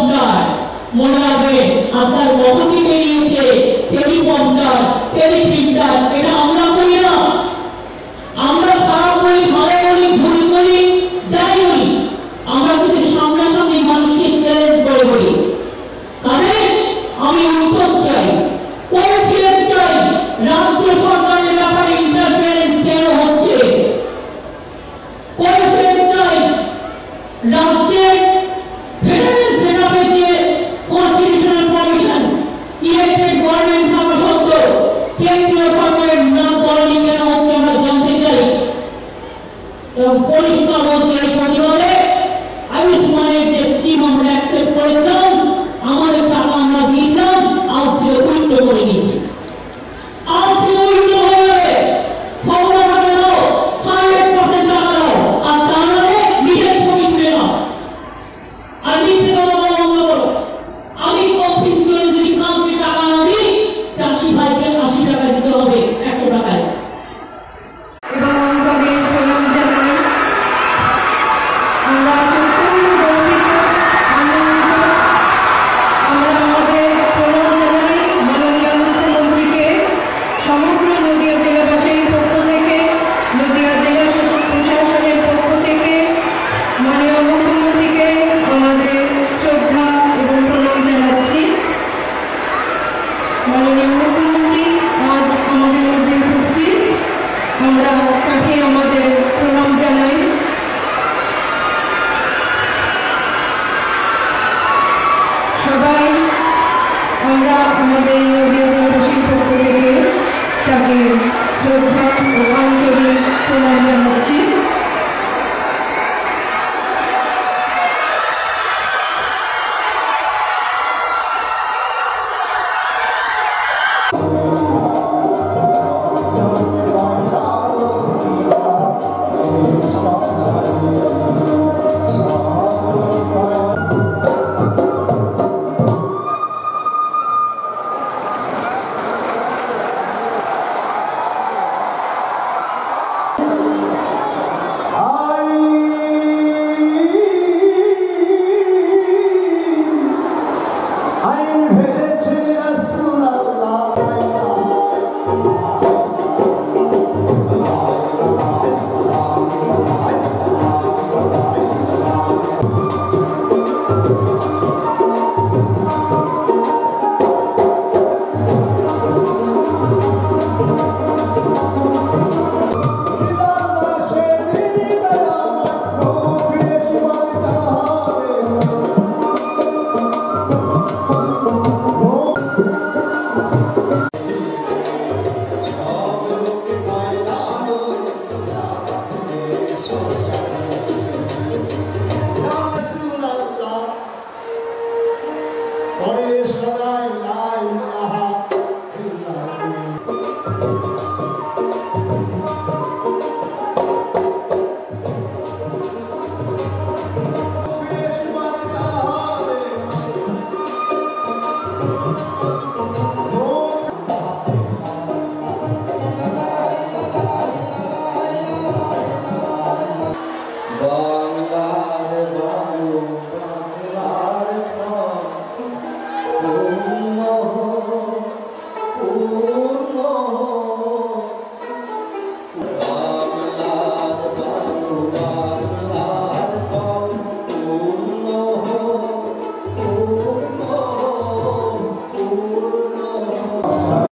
teleprompter মনে রাখবে আজকাল কত কি বেরিয়েছে টেলিপ্রম্পটার টেলিপ্রিন্টার এটা আমরা করি না আমরা খারাপ বলি ভালো বলি ভুল বলি যাই বলি আমরা কিন্তু সামনাসামনি মানুষকে চ্যালেঞ্জ করে বলি তাদের আমি উত্তর চাই কৈফিয়ত চাই রাজ্য সরকারের ব্যাপারে ইন্টারফারেন্স কেন হচ্ছে কৈফিয়ত চাই রাজ্যের ফেডারেল সেটআপে যে কনস্টিটিউশনাল কমিশন ইলেক্টেড গভর্নমেন্ট থাকা সত্ত্বেও কেন্দ্রীয় সরকারের নাম বলানি কেন হচ্ছে আমরা জানতে চাই এবং পরিষ্কার বলছে এই প্রতিবাদে আয়ুষ্মানের যে স্কিম আমরা অ্যাকসেপ্ট করেছিলাম আমাদের টাকা আমরা দিয়েছিলাম আজ থেকে উইথড্র করে নিয়েছি আজ থেকে উইথড্র হয়ে যাবে খবর রাখবে না 100% টাকা দাও আর তা নাহলে নিজের ছবি তুলে নাও আর নিচে কথা বলা বন্ধ করো আমি কনফিউশনে যদি কাউকে টাকা না দিই চাষি ভাইকে 80 টাকা দিতে হবে 100 টাকায় এবং আমাদের প্রণাম জানাই আমরা সম্পূর্ণ গর্বিত আনন্দিত আমরা আমাদের প্রণাম জানাই মাননীয় মুখ্যমন্ত্রীকে সমগ্র নদিয়া জেলাবাসীর পক্ষ থেকে নদিয়া জেলা শাসক প্রশাসনের পক্ষ থেকে মাননীয় মুখ্যমন্ত্রীকে আমাদের শ্রদ্ধা এবং প্রণাম জানাচ্ছি মাননীয় মুখ্যমন্ত্রী আজ আমাদের মধ্যে উপস্থিত আমরা তাকে আমাদের প্রণাম জানাই সবাই আমরা আমাদের নদিয়া জেলাবাসীর পক্ষ থেকে তাকে শ্রদ্ধা ও আন্তরিক প্রণাম জানাচ্ছি